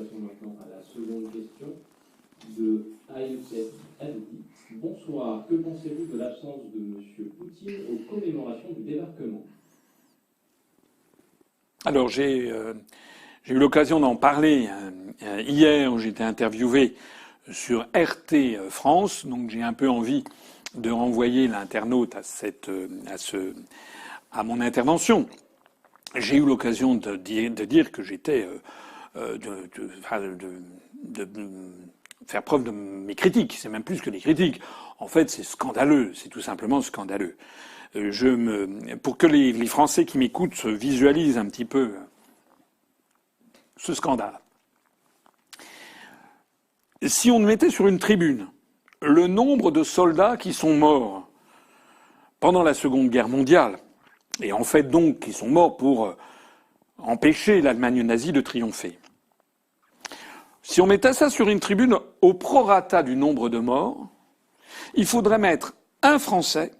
passons maintenant à la seconde question de Aïssef Hadoudi. Bonsoir. Que pensez-vous de l'absence de M. Poutine aux commémorations du débarquement? Alors, j'ai eu l'occasion d'en parler hier, où j'étais interviewé sur RT France, donc j'ai un peu envie de renvoyer l'internaute à mon intervention. J'ai eu l'occasion de dire que j'étais de faire preuve de mes critiques. C'est même plus que des critiques. En fait, c'est scandaleux. C'est tout simplement scandaleux. Pour que les Français qui m'écoutent visualisent un petit peu ce scandale. Si on mettait sur une tribune le nombre de soldats qui sont morts pendant la Seconde Guerre mondiale, et en fait donc qui sont morts pour empêcher l'Allemagne nazie de triompher, si on mettait ça sur une tribune au prorata du nombre de morts, il faudrait mettre un Français,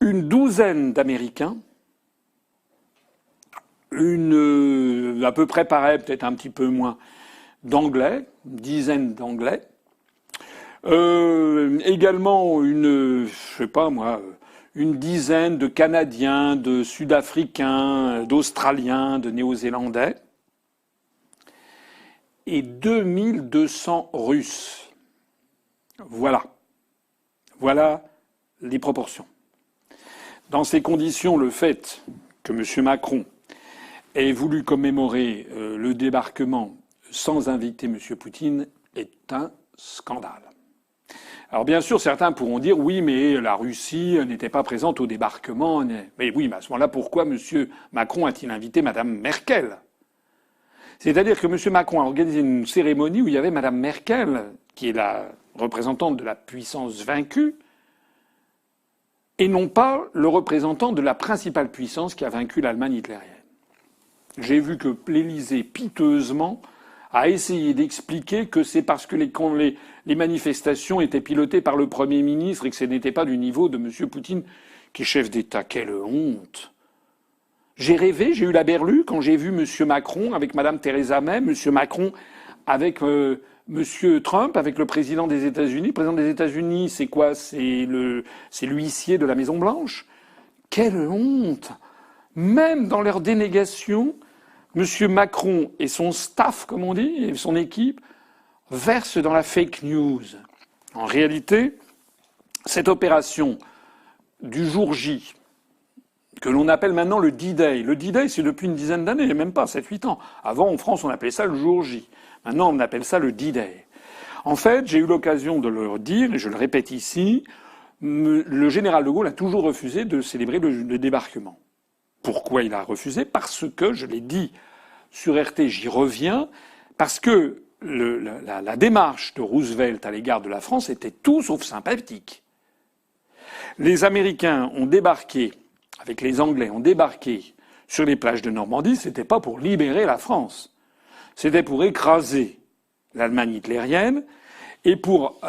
une douzaine d'Américains, à peu près pareil, peut-être un petit peu moins, d'Anglais, une dizaine d'Anglais, également une dizaine de Canadiens, de Sud-Africains, d'Australiens, de Néo-Zélandais, et 2200 Russes. Voilà les proportions. Dans ces conditions, le fait que M. Macron ait voulu commémorer le débarquement sans inviter M. Poutine est un scandale. Alors bien sûr, certains pourront dire oui, mais la Russie n'était pas présente au débarquement. Mais oui, mais à ce moment-là, pourquoi M. Macron a-t-il invité Mme Merkel? C'est-à-dire que M. Macron a organisé une cérémonie où il y avait Mme Merkel, qui est la représentante de la puissance vaincue, et non pas le représentant de la principale puissance qui a vaincu l'Allemagne hitlérienne. J'ai vu que l'Élysée, piteusement, a essayé d'expliquer que c'est parce que les manifestations étaient pilotées par le Premier ministre et que ce n'était pas du niveau de M. Poutine, qui est chef d'État. Quelle honte! J'ai rêvé, j'ai eu la berlue quand j'ai vu M. Macron avec Mme Theresa May, M. Macron avec M. Trump, avec le président des États-Unis. Le président des États-Unis, c'est quoi? C'est l'huissier de la Maison-Blanche. Quelle honte! Même dans leur dénégation, M. Macron et son staff, comme on dit, et son équipe, versent dans la fake news. En réalité, cette opération du jour J, que l'on appelle maintenant le D-Day. Le D-Day, c'est depuis une dizaine d'années, même pas 7-8 ans. Avant, en France, on appelait ça le jour J. Maintenant, on appelle ça le D-Day. En fait, j'ai eu l'occasion de le dire, et je le répète ici, le général de Gaulle a toujours refusé de célébrer le débarquement. Pourquoi il a refusé? Parce que, je l'ai dit sur RT, j'y reviens, parce que la démarche de Roosevelt à l'égard de la France était tout sauf sympathique. Les Américains ont débarqué, avec les Anglais, ont débarqué sur les plages de Normandie, c'était pas pour libérer la France. C'était pour écraser l'Allemagne hitlérienne et pour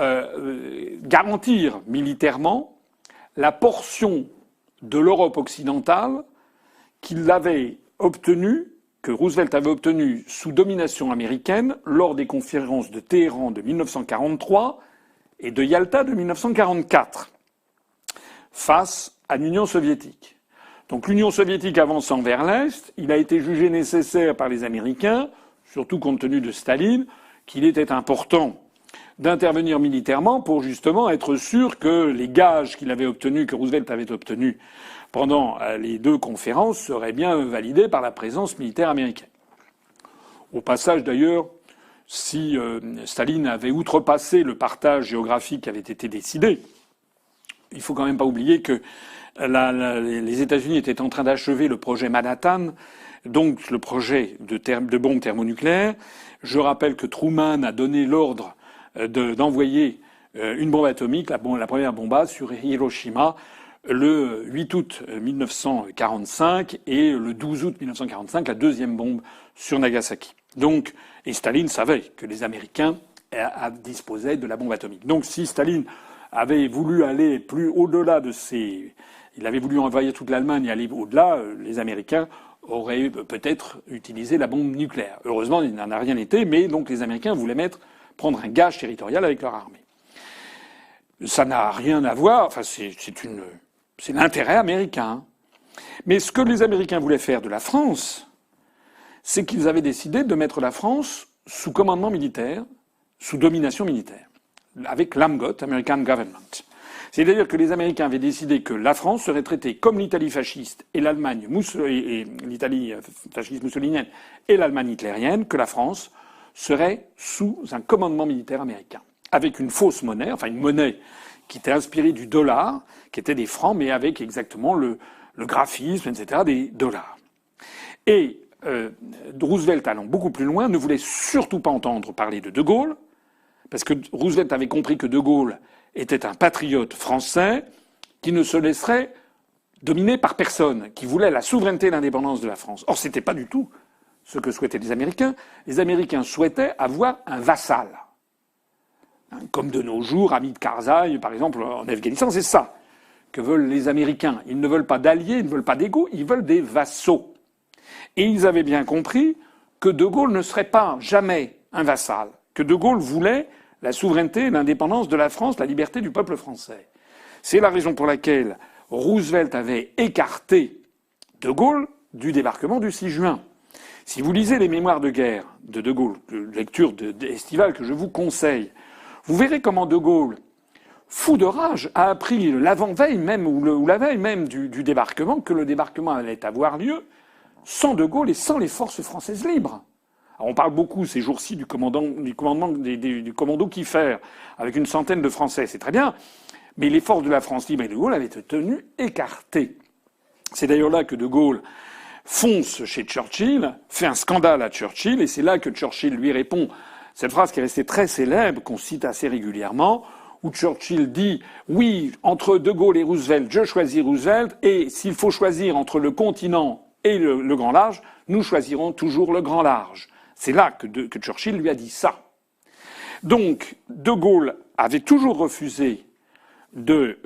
garantir militairement la portion de l'Europe occidentale qu'il avait obtenue, que Roosevelt avait obtenue sous domination américaine lors des conférences de Téhéran de 1943 et de Yalta de 1944 face à l'Union soviétique. Donc l'Union soviétique avançant vers l'Est, il a été jugé nécessaire par les Américains, surtout compte tenu de Staline, qu'il était important d'intervenir militairement pour justement être sûr que les gages qu'il avait obtenus, que Roosevelt avait obtenus pendant les deux conférences, seraient bien validés par la présence militaire américaine. Au passage d'ailleurs, si Staline avait outrepassé le partage géographique qui avait été décidé, il faut quand même pas oublier que les États-Unis étaient en train d'achever le projet Manhattan, donc le projet de bombe thermonucléaire. Je rappelle que Truman a donné l'ordre d'envoyer une bombe atomique, la première bombe sur Hiroshima, le 8 août 1945 et le 12 août 1945, la deuxième bombe sur Nagasaki. Donc, et Staline savait que les Américains disposaient de la bombe atomique. Donc, si Staline avait voulu aller plus au-delà de il avait voulu envahir toute l'Allemagne et aller au-delà, les Américains aurait peut-être utilisé la bombe nucléaire. Heureusement, il n'en a rien été, mais donc les Américains voulaient prendre un gage territorial avec leur armée. Ça n'a rien à voir, enfin c'est l'intérêt américain. Mais ce que les Américains voulaient faire de la France, c'est qu'ils avaient décidé de mettre la France sous commandement militaire, sous domination militaire, avec l'AMGOT, American Government. C'est-à-dire que les Américains avaient décidé que la France serait traitée comme l'Italie fasciste et l'Allemagne et l'Italie fasciste mussolinienne et l'Allemagne hitlérienne, que la France serait sous un commandement militaire américain, avec une fausse monnaie, enfin une monnaie qui était inspirée du dollar, qui était des francs, mais avec exactement le graphisme, etc., des dollars. Et Roosevelt, allant beaucoup plus loin, ne voulait surtout pas entendre parler de Gaulle, parce que Roosevelt avait compris que De Gaulle était un patriote français qui ne se laisserait dominer par personne, qui voulait la souveraineté et l'indépendance de la France. Or, c'était pas du tout ce que souhaitaient les Américains. Les Américains souhaitaient avoir un vassal. Comme de nos jours, Hamid Karzai, par exemple, en Afghanistan, c'est ça que veulent les Américains. Ils ne veulent pas d'alliés, ils ne veulent pas d'égaux, ils veulent des vassaux. Et ils avaient bien compris que De Gaulle ne serait pas jamais un vassal, que De Gaulle voulait la souveraineté, l'indépendance de la France, la liberté du peuple français. C'est la raison pour laquelle Roosevelt avait écarté De Gaulle du débarquement du 6 juin. Si vous lisez les mémoires de guerre de Gaulle, lecture estivale que je vous conseille, vous verrez comment De Gaulle, fou de rage, a appris l'avant-veille même ou la veille même du débarquement que le débarquement allait avoir lieu sans De Gaulle et sans les forces françaises libres. Alors on parle beaucoup ces jours-ci du commando Kieffer, avec une centaine de Français, c'est très bien, mais les forces de la France libre et De Gaulle avaient été tenues écartées. C'est d'ailleurs là que De Gaulle fonce chez Churchill, fait un scandale à Churchill, et c'est là que Churchill lui répond cette phrase qui est restée très célèbre, qu'on cite assez régulièrement, où Churchill dit « Oui, entre De Gaulle et Roosevelt, je choisis Roosevelt, et s'il faut choisir entre le continent et le grand large, nous choisirons toujours le grand large. » C'est là que Churchill lui a dit ça. Donc, De Gaulle avait toujours refusé de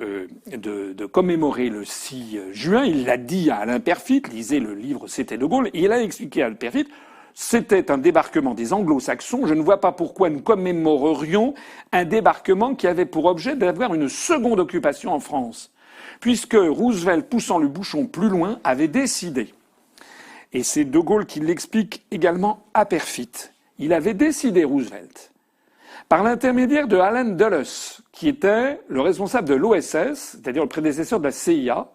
commémorer le 6 juin. Il l'a dit à Alain Peyrefitte, lisez le livre C'était De Gaulle, et il a expliqué à Alain Peyrefitte, c'était un débarquement des Anglo-Saxons. Je ne vois pas pourquoi nous commémorerions un débarquement qui avait pour objet d'avoir une seconde occupation en France. Puisque Roosevelt, poussant le bouchon plus loin, avait décidé, et c'est De Gaulle qui l'explique également à Peyrefitte, il avait décidé, Roosevelt, par l'intermédiaire de Allen Dulles, qui était le responsable de l'OSS, c'est-à-dire le prédécesseur de la CIA,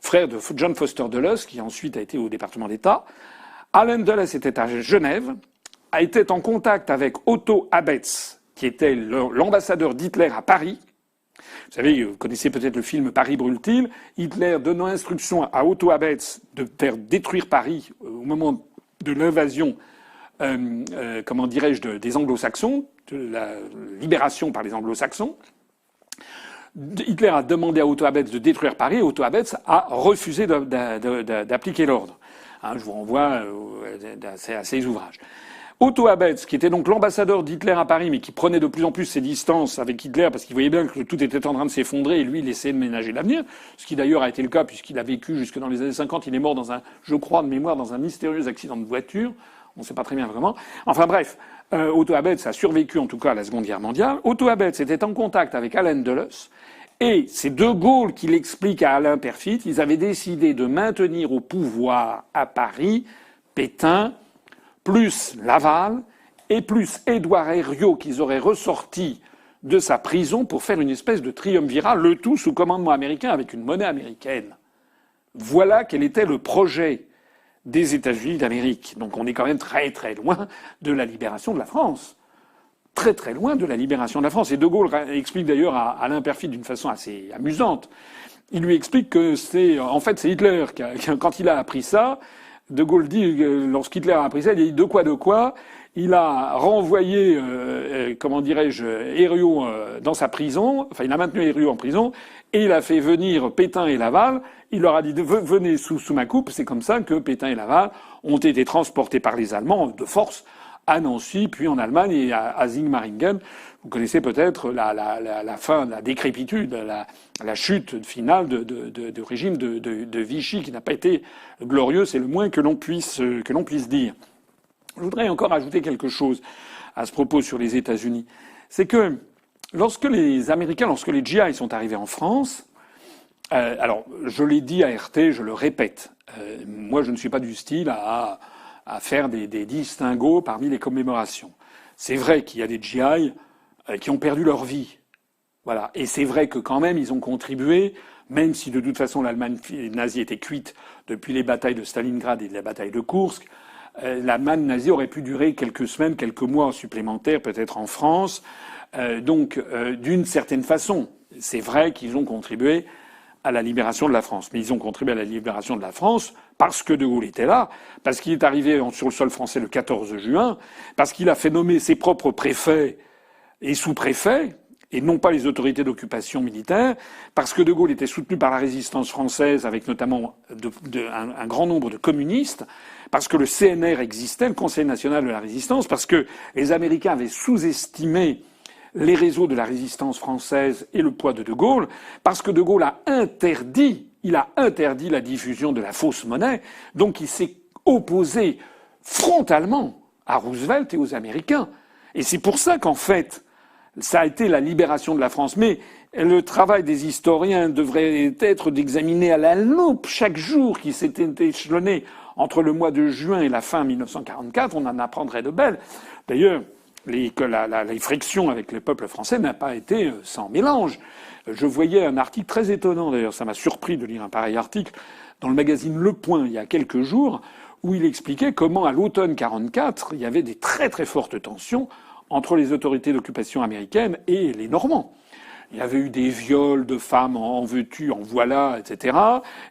frère de John Foster Dulles, qui ensuite a été au département d'État. Allen Dulles était à Genève, était en contact avec Otto Abetz, qui était l'ambassadeur d'Hitler à Paris. Vous savez, vous connaissez peut-être le film Paris brûle-t-il. Hitler donnant instruction à Otto Abetz de faire détruire Paris au moment de l'invasion, des Anglo-Saxons, de la libération par les Anglo-Saxons. Hitler a demandé à Otto Abetz de détruire Paris et Otto Abetz a refusé d'appliquer l'ordre. Je vous renvoie à ces ouvrages. Otto Abetz, qui était donc l'ambassadeur d'Hitler à Paris, mais qui prenait de plus en plus ses distances avec Hitler parce qu'il voyait bien que tout était en train de s'effondrer et lui, il essayait de ménager l'avenir, ce qui d'ailleurs a été le cas puisqu'il a vécu jusque dans les années 50. Il est mort je crois de mémoire, dans un mystérieux accident de voiture. On ne sait pas très bien vraiment. Enfin bref, Otto Abetz a survécu en tout cas à la Seconde Guerre mondiale. Otto Abetz était en contact avec Allen Dulles. Et c'est De Gaulle qui l'explique à Alain Peyrefitte. Ils avaient décidé de maintenir au pouvoir à Paris Pétain, plus Laval, et plus Édouard Herriot qu'ils auraient ressorti de sa prison pour faire une espèce de triumvirat, le tout sous commandement américain avec une monnaie américaine. Voilà quel était le projet des États-Unis d'Amérique. Donc on est quand même très très loin de la libération de la France. Très très loin de la libération de la France. Et De Gaulle explique d'ailleurs à Alain Peyrefitte d'une façon assez amusante. Il lui explique que c'est Hitler quand il a appris ça. De Gaulle dit, lorsqu'Hitler a appris ça, il a dit de quoi il a renvoyé, Herriot dans sa prison. Enfin, il a maintenu Herriot en prison et il a fait venir Pétain et Laval. Il leur a dit venez sous ma coupe. C'est comme ça que Pétain et Laval ont été transportés par les Allemands de force à Nancy, puis en Allemagne et à Sigmaringen. Vous connaissez peut-être la fin, la décrépitude, la chute finale du régime de Vichy, qui n'a pas été glorieux, c'est le moins que l'on puisse dire. Je voudrais encore ajouter quelque chose à ce propos sur les États-Unis. C'est que lorsque les GI sont arrivés en France, alors je l'ai dit à RT, je le répète, moi je ne suis pas du style à faire des distinguos parmi les commémorations. C'est vrai qu'il y a des GI qui ont perdu leur vie. Voilà. Et c'est vrai que quand même ils ont contribué, même si de toute façon l'Allemagne nazie était cuite depuis les batailles de Stalingrad et la bataille de Koursk, l'Allemagne nazie aurait pu durer quelques semaines, quelques mois supplémentaires, peut-être en France. Donc, d'une certaine façon, c'est vrai qu'ils ont contribué à la libération de la France. Mais ils ont contribué à la libération de la France parce que De Gaulle était là, parce qu'il est arrivé sur le sol français le 14 juin, parce qu'il a fait nommer ses propres préfets et sous-préfets, et non pas les autorités d'occupation militaire, parce que De Gaulle était soutenu par la résistance française, avec notamment un grand nombre de communistes, parce que le CNR existait, le Conseil national de la résistance, parce que les Américains avaient sous-estimé les réseaux de la résistance française et le poids de Gaulle, parce que De Gaulle a interdit la diffusion de la fausse monnaie, donc il s'est opposé frontalement à Roosevelt et aux Américains. Et c'est pour ça qu'en fait, ça a été la libération de la France. Mais le travail des historiens devrait être d'examiner à la loupe chaque jour qui s'était échelonné entre le mois de juin et la fin 1944. On en apprendrait de belles. D'ailleurs, les frictions avec le peuple français n'a pas été sans mélange. Je voyais un article très étonnant, d'ailleurs, ça m'a surpris de lire un pareil article, dans le magazine Le Point, il y a quelques jours, où il expliquait comment, à l'automne 1944, il y avait des très très fortes tensions entre les autorités d'occupation américaines et les Normands. Il y avait eu des viols de femmes en veux-tu, en voilà, etc.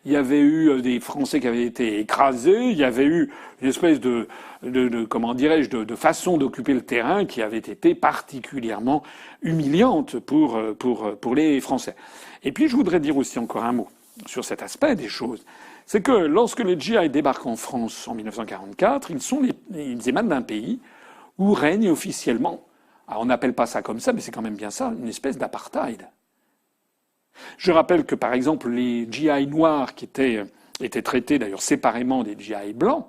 Il y avait eu des Français qui avaient été écrasés. Il y avait eu une espèce de comment dirais-je, de façon d'occuper le terrain qui avait été particulièrement humiliante pour les Français. Et puis, je voudrais dire aussi encore un mot sur cet aspect des choses. C'est que lorsque les GI débarquent en France en 1944, ils émanent d'un pays où règne officiellement, alors on n'appelle pas ça comme ça, mais c'est quand même bien ça, une espèce d'apartheid. Je rappelle que, par exemple, les GI noirs qui étaient traités d'ailleurs séparément des GI blancs,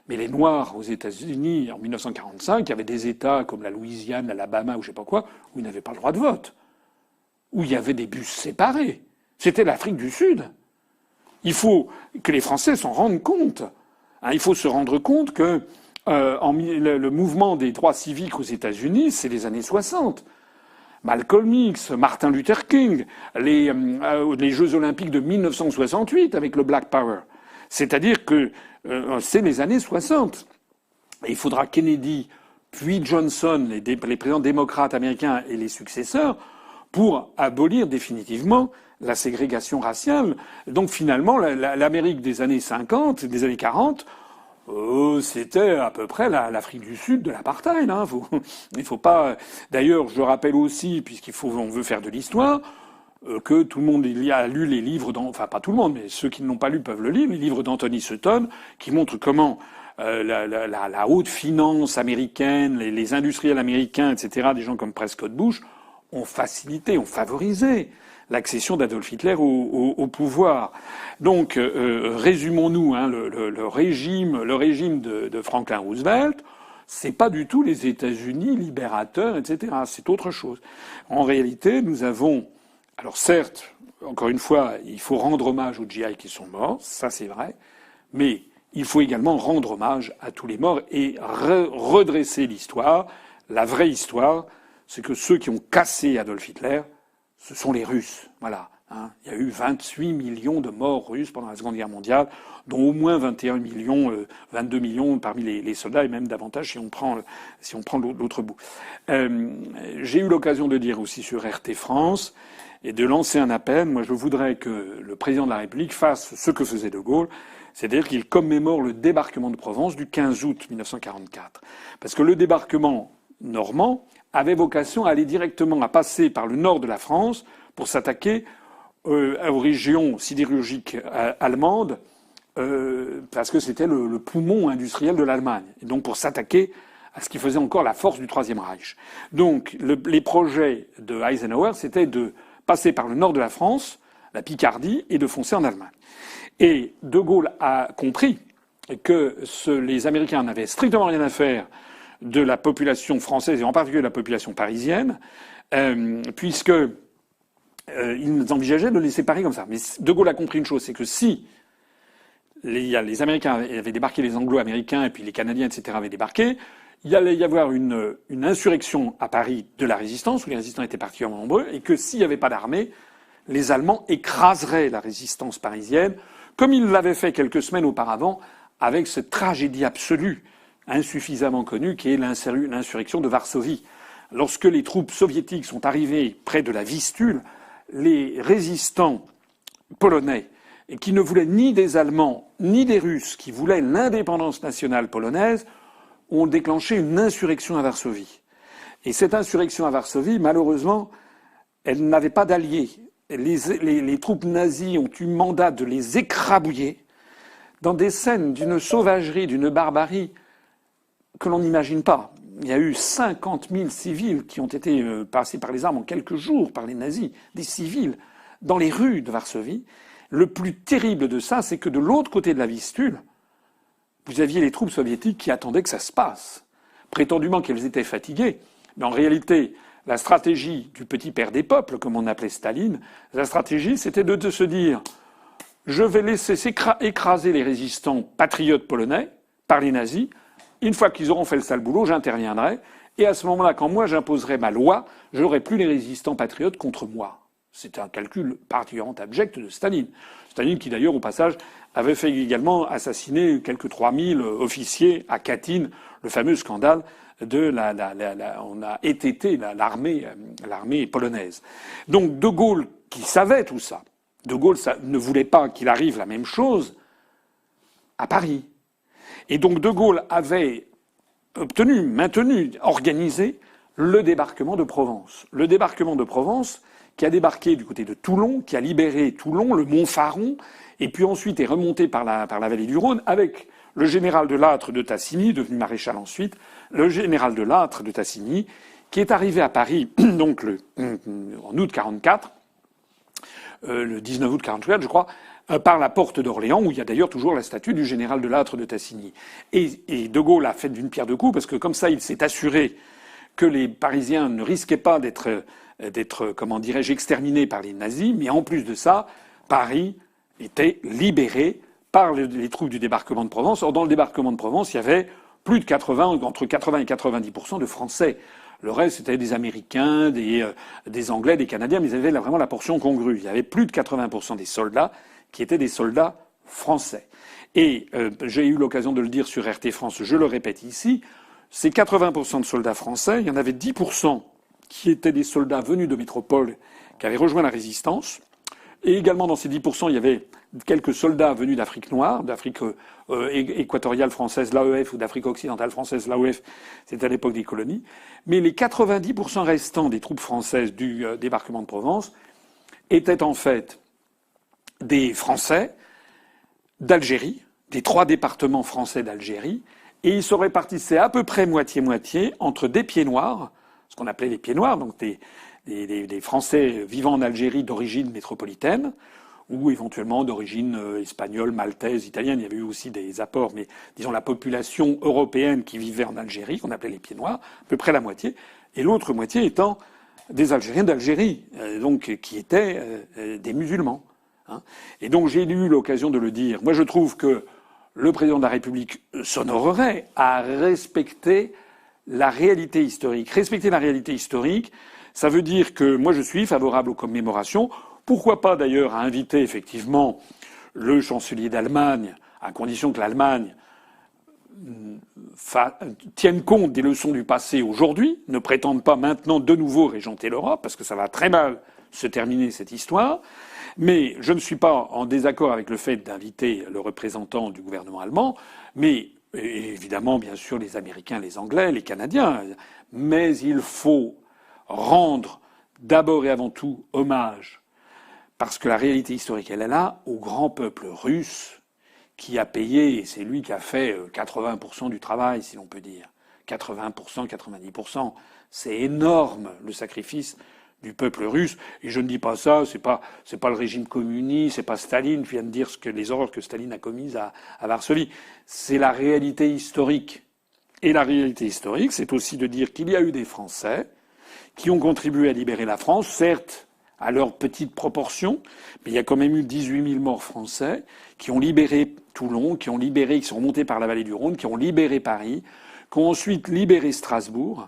mais les Noirs aux États-Unis en 1945, il y avait des États comme la Louisiane, l'Alabama ou je sais pas quoi, où ils n'avaient pas le droit de vote, où il y avait des bus séparés. C'était l'Afrique du Sud. Il faut que les Français s'en rendent compte. Il faut se rendre compte que le mouvement des droits civiques aux États-Unis, c'est les années 60. Malcolm X, Martin Luther King, les Jeux Olympiques de 1968 avec le Black Power. C'est-à-dire que c'est les années 60. Et il faudra Kennedy, puis Johnson, les présidents démocrates américains et les successeurs, pour abolir définitivement la ségrégation raciale. Donc finalement, l'Amérique des années 50, des années 40, c'était à peu près l'Afrique du Sud de l'apartheid. Il faut pas. D'ailleurs, je rappelle aussi, on veut faire de l'histoire, que tout le monde a lu les livres, enfin pas tout le monde, mais ceux qui ne l'ont pas lu peuvent le lire, les livres d'Anthony Sutton, qui montrent comment la haute finance américaine, les industriels américains, etc., des gens comme Prescott Bush, ont facilité, ont favorisé l'accession d'Adolf Hitler au pouvoir. Donc, résumons-nous, le régime de Franklin Roosevelt, c'est pas du tout les États-Unis libérateurs, etc. C'est autre chose. En réalité, nous avons, alors certes, encore une fois, il faut rendre hommage aux GI qui sont morts, ça c'est vrai, mais il faut également rendre hommage à tous les morts et redresser l'histoire. La vraie histoire, c'est que ceux qui ont cassé Adolf Hitler, ce sont les Russes. Voilà. Il y a eu 28 millions de morts russes pendant la Seconde Guerre mondiale, dont au moins 21 millions, 22 millions parmi les soldats, et même davantage si on prend l'autre bout. J'ai eu l'occasion de dire aussi sur RT France et de lancer un appel. Moi, je voudrais que le président de la République fasse ce que faisait De Gaulle, c'est-à-dire qu'il commémore le débarquement de Provence du 15 août 1944. Parce que le débarquement normand avait vocation à aller directement, à passer par le nord de la France pour s'attaquer aux régions sidérurgiques allemandes, parce que c'était le poumon industriel de l'Allemagne. Et donc pour s'attaquer à ce qui faisait encore la force du Troisième Reich. Donc les projets de Eisenhower, c'était de passer par le nord de la France, la Picardie, et de foncer en Allemagne. Et De Gaulle a compris que les Américains n'avaient strictement rien à faire de la population française, et en particulier de la population parisienne, puisque ils envisageaient de les séparer comme ça. Mais De Gaulle a compris une chose, c'est que si les Américains avaient débarqué, les Anglo-Américains, et puis les Canadiens, etc., avaient débarqué, il allait y avoir une insurrection à Paris de la résistance, où les résistants étaient particulièrement nombreux, et que s'il n'y avait pas d'armée, les Allemands écraseraient la résistance parisienne, comme ils l'avaient fait quelques semaines auparavant, avec cette tragédie absolue, insuffisamment connue, qui est l'insurrection de Varsovie. Lorsque les troupes soviétiques sont arrivées près de la Vistule, les résistants polonais, qui ne voulaient ni des Allemands ni des Russes, qui voulaient l'indépendance nationale polonaise, ont déclenché une insurrection à Varsovie. Et cette insurrection à Varsovie, malheureusement, elle n'avait pas d'alliés. Les troupes nazies ont eu mandat de les écrabouiller dans des scènes d'une sauvagerie, d'une barbarie que l'on n'imagine pas. Il y a eu 50 000 civils qui ont été passés par les armes en quelques jours par les nazis, des civils, dans les rues de Varsovie. Le plus terrible de ça, c'est que de l'autre côté de la Vistule, vous aviez les troupes soviétiques qui attendaient que ça se passe, prétendument qu'elles étaient fatiguées. Mais en réalité, la stratégie du petit père des peuples, comme on appelait Staline, la stratégie, c'était de se dire « je vais laisser écraser les résistants patriotes polonais par les nazis. Une fois qu'ils auront fait le sale boulot, j'interviendrai. Et à ce moment-là, quand moi j'imposerai ma loi, je n'aurai plus les résistants patriotes contre moi. » C'est un calcul particulièrement abject de Staline. Staline qui, d'ailleurs, au passage, avait fait également assassiner quelques 3000 officiers à Katyn, le fameux scandale de on a étêté l'armée polonaise. Donc De Gaulle, qui savait tout ça, De Gaulle ne voulait pas qu'il arrive la même chose à Paris. Et donc De Gaulle avait maintenu, organisé le débarquement de Provence. Le débarquement de Provence qui a débarqué du côté de Toulon, qui a libéré Toulon, le Montfaron, et puis ensuite est remonté par la vallée du Rhône avec le général de Lattre de Tassigny, devenu maréchal ensuite, le général de Lattre de Tassigny, qui est arrivé à Paris donc en août 44, le 19 août 44, je crois, par la porte d'Orléans, où il y a d'ailleurs toujours la statue du général de Lattre de Tassigny. Et De Gaulle a fait d'une pierre deux coups, parce que comme ça, il s'est assuré que les Parisiens ne risquaient pas d'être, comment dirais-je, exterminés par les nazis, mais en plus de ça, Paris était libéré par les troupes du débarquement de Provence. Or, dans le débarquement de Provence, il y avait plus de entre 80 et 90% de Français. Le reste, c'était des Américains, des Anglais, des Canadiens, mais ils avaient vraiment la portion congrue. Il y avait plus de 80% des soldats qui étaient des soldats français. Et j'ai eu l'occasion de le dire sur RT France, je le répète ici, ces 80% de soldats français, il y en avait 10% qui étaient des soldats venus de métropole, qui avaient rejoint la résistance. Et également, dans ces 10%, il y avait quelques soldats venus d'Afrique noire, d'Afrique équatoriale française, l'AEF, ou d'Afrique occidentale française, l'AOF, c'était à l'époque des colonies. Mais les 90% restants des troupes françaises du débarquement de Provence étaient en fait des Français d'Algérie, des 3 départements français d'Algérie, et ils se répartissaient à peu près moitié-moitié entre des pieds noirs, ce qu'on appelait les pieds noirs, donc des Français vivant en Algérie d'origine métropolitaine, ou éventuellement d'origine espagnole, maltaise, italienne. Il y avait eu aussi des apports, mais disons la population européenne qui vivait en Algérie, qu'on appelait les pieds noirs, à peu près la moitié, et l'autre moitié étant des Algériens d'Algérie, donc qui étaient des musulmans. Hein. Et donc j'ai eu l'occasion de le dire. Moi je trouve que le président de la République s'honorerait à respecter la réalité historique. Respecter la réalité historique, ça veut dire que moi je suis favorable aux commémorations. Pourquoi pas d'ailleurs à inviter effectivement le chancelier d'Allemagne, à condition que l'Allemagne tienne compte des leçons du passé aujourd'hui, ne prétende pas maintenant de nouveau régenter l'Europe, parce que ça va très mal se terminer cette histoire. Mais je ne suis pas en désaccord avec le fait d'inviter le représentant du gouvernement allemand, mais évidemment, bien sûr, les Américains, les Anglais, les Canadiens. Mais il faut rendre d'abord et avant tout hommage, parce que la réalité historique, elle est là, au grand peuple russe qui a payé, et c'est lui qui a fait 80% du travail, si l'on peut dire. 80%, 90%. C'est énorme, le sacrifice du peuple russe. Et je ne dis pas ça, c'est pas le régime communiste, c'est pas Staline. Je viens de dire les horreurs que Staline a commises à Varsovie. C'est la réalité historique. Et la réalité historique, c'est aussi de dire qu'il y a eu des Français qui ont contribué à libérer la France, certes, à leur petite proportion, mais il y a quand même eu 18 000 morts français qui ont libéré Toulon, qui sont remontés par la vallée du Rhône, qui ont libéré Paris, qui ont ensuite libéré Strasbourg.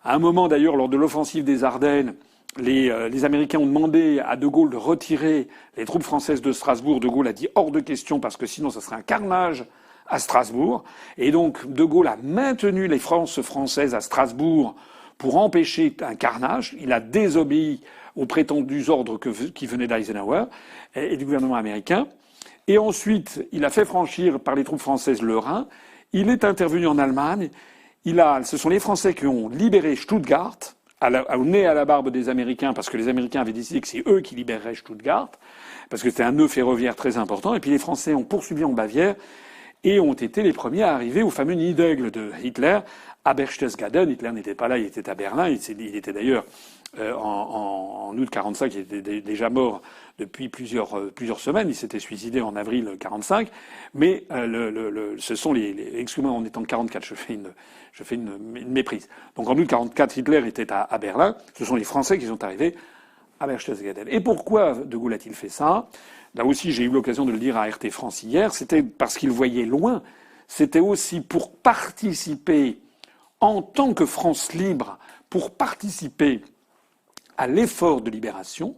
À un moment, d'ailleurs, lors de l'offensive des Ardennes, les Américains ont demandé à De Gaulle de retirer les troupes françaises de Strasbourg. De Gaulle a dit hors de question parce que sinon ça serait un carnage à Strasbourg. Et donc De Gaulle a maintenu les forces françaises à Strasbourg pour empêcher un carnage. Il a désobéi aux prétendus ordres qui venaient d'Eisenhower et du gouvernement américain. Et ensuite, il a fait franchir par les troupes françaises le Rhin. Il est intervenu en Allemagne. Ce sont les Français qui ont libéré Stuttgart, au nez à la barbe des Américains, parce que les Américains avaient décidé que c'est eux qui libéreraient Stuttgart, parce que c'était un nœud ferroviaire très important. Et puis les Français ont poursuivi en Bavière et ont été les premiers à arriver au fameux nid d'aigle de Hitler, à Berchtesgaden. Hitler n'était pas là, il était à Berlin. Il était d'ailleurs en août 45, il était déjà mort depuis plusieurs semaines. Il s'était suicidé en avril 45. Mais ce sont excusez-moi, on est en 44, je fais une méprise. Donc en août 44, Hitler était à Berlin. Ce sont les Français qui sont arrivés à Berchtesgaden. Et pourquoi De Gaulle a-t-il fait ça? Là aussi, j'ai eu l'occasion de le dire à RT France hier. C'était parce qu'il voyait loin. C'était aussi pour participer, en tant que France libre, pour participer à l'effort de libération,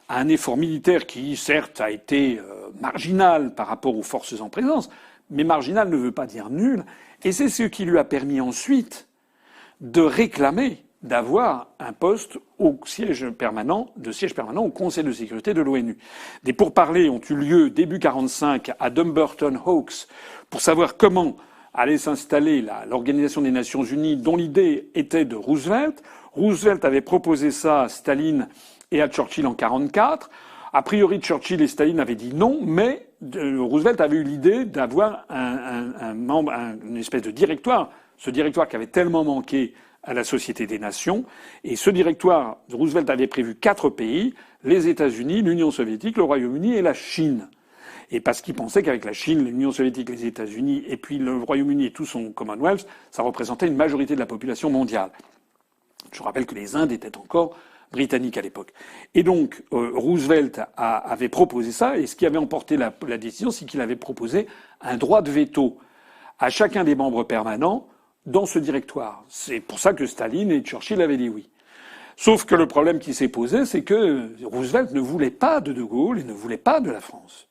à un effort militaire qui, certes, a été marginal par rapport aux forces en présence, mais marginal ne veut pas dire nul. Et c'est ce qui lui a permis ensuite de réclamer d'avoir un poste au siège permanent au Conseil de sécurité de l'ONU. Des pourparlers ont eu lieu début 45 à Dumbarton Oaks pour savoir comment allait s'installer l'Organisation des Nations Unies, dont l'idée était de Roosevelt. Roosevelt avait proposé ça à Staline et à Churchill en 44. A priori, Churchill et Staline avaient dit non, mais Roosevelt avait eu l'idée d'avoir une espèce de directoire, ce directoire qui avait tellement manqué à la Société des Nations. Et ce directoire, Roosevelt avait prévu 4 pays, les États-Unis, l'Union soviétique, le Royaume-Uni et la Chine. Et parce qu'il pensait qu'avec la Chine, l'Union soviétique, les États-Unis et puis le Royaume-Uni et tout son Commonwealth, ça représentait une majorité de la population mondiale. Je rappelle que les Indes étaient encore britanniques à l'époque. Et donc, Roosevelt avait proposé ça, et ce qui avait emporté la décision, c'est qu'il avait proposé un droit de veto à chacun des membres permanents dans ce directoire. C'est pour ça que Staline et Churchill avaient dit oui. Sauf que le problème qui s'est posé, c'est que Roosevelt ne voulait pas de Gaulle et ne voulait pas de la France.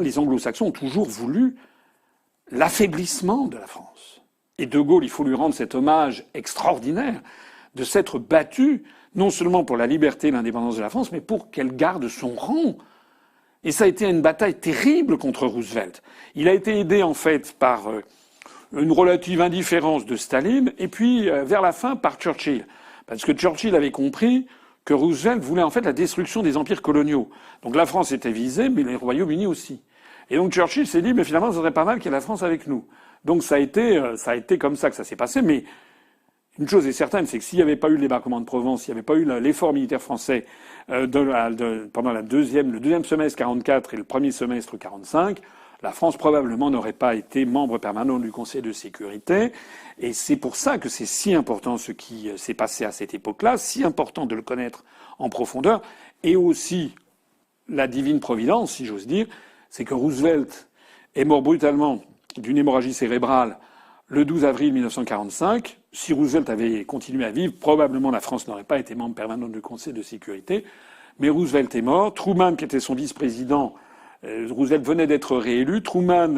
Les Anglo-Saxons ont toujours voulu l'affaiblissement de la France. Et De Gaulle, il faut lui rendre cet hommage extraordinaire de s'être battu, non seulement pour la liberté et l'indépendance de la France, mais pour qu'elle garde son rang. Et ça a été une bataille terrible contre Roosevelt. Il a été aidé, en fait, par une relative indifférence de Staline, et puis, vers la fin, par Churchill. Parce que Churchill avait compris que Roosevelt voulait, en fait, la destruction des empires coloniaux. Donc la France était visée, mais les Royaumes-Unis aussi. Et donc Churchill s'est dit, mais finalement, ça serait pas mal qu'il y ait la France avec nous. Donc ça a été comme ça que ça s'est passé, mais une chose est certaine, c'est que s'il n'y avait pas eu le débarquement de Provence, s'il n'y avait pas eu l'effort militaire français pendant le deuxième semestre 44 et le premier semestre 45, la France probablement n'aurait pas été membre permanent du Conseil de sécurité. Et c'est pour ça que c'est si important ce qui s'est passé à cette époque-là, si important de le connaître en profondeur. Et aussi, la divine providence, si j'ose dire, c'est que Roosevelt est mort brutalement d'une hémorragie cérébrale le 12 avril 1945. Si Roosevelt avait continué à vivre, probablement la France n'aurait pas été membre permanent du Conseil de sécurité. Mais Roosevelt est mort. Truman, qui était son vice-président, Roosevelt venait d'être réélu. Truman,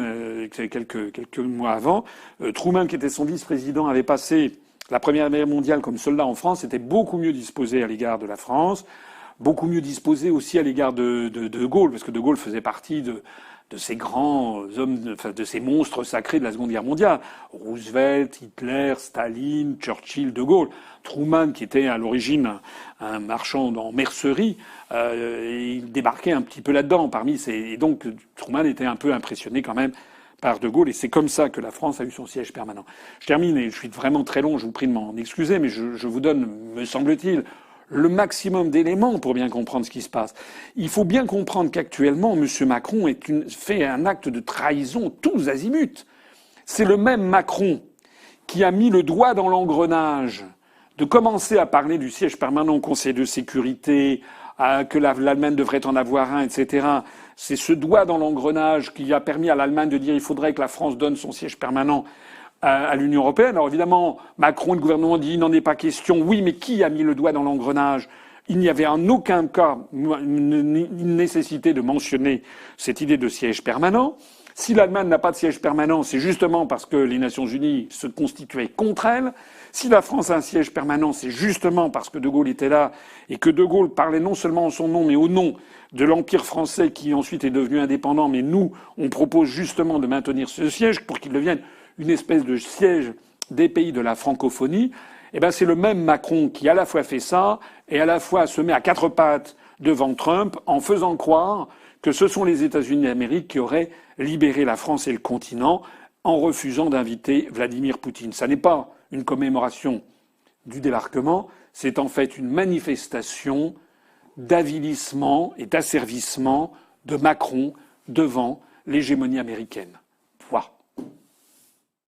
quelques mois avant, Truman, qui était son vice-président, avait passé la Première Guerre mondiale comme soldat en France, était beaucoup mieux disposé à l'égard de la France, beaucoup mieux disposé aussi à l'égard de Gaulle, parce que De Gaulle faisait partie de ces grands hommes, enfin, de ces monstres sacrés de la Seconde Guerre mondiale. Roosevelt, Hitler, Staline, Churchill, De Gaulle. Truman, qui était à l'origine un marchand en mercerie, il débarquait un petit peu là-dedans. Et donc, Truman était un peu impressionné quand même par De Gaulle, et c'est comme ça que la France a eu son siège permanent. Je termine, et je suis vraiment très long, je vous prie de m'en excuser, mais je vous donne, me semble-t-il, le maximum d'éléments pour bien comprendre ce qui se passe. Il faut bien comprendre qu'actuellement, M. Macron fait un acte de trahison tous azimuts. C'est le même Macron qui a mis le doigt dans l'engrenage de commencer à parler du siège permanent au Conseil de sécurité, que l'Allemagne devrait en avoir un, etc. C'est ce doigt dans l'engrenage qui a permis à l'Allemagne de dire qu'il faudrait que la France donne son siège permanent à l'Union européenne. Alors évidemment, Macron et le gouvernement disent il n'en est pas question. Oui, mais qui a mis le doigt dans l'engrenage? Il n'y avait en aucun cas une nécessité de mentionner cette idée de siège permanent. Si l'Allemagne n'a pas de siège permanent, c'est justement parce que les Nations unies se constituaient contre elle. Si la France a un siège permanent, c'est justement parce que De Gaulle était là et que De Gaulle parlait non seulement en son nom, mais au nom de l'Empire français qui ensuite est devenu indépendant. Mais nous, on propose justement de maintenir ce siège pour qu'il devienne une espèce de siège des pays de la francophonie. Eh ben, c'est le même Macron qui à la fois fait ça et à la fois se met à quatre pattes devant Trump en faisant croire que ce sont les États-Unis d'Amérique qui auraient libéré la France et le continent en refusant d'inviter Vladimir Poutine. Ça n'est pas une commémoration du débarquement, c'est en fait une manifestation d'avilissement et d'asservissement de Macron devant l'hégémonie américaine.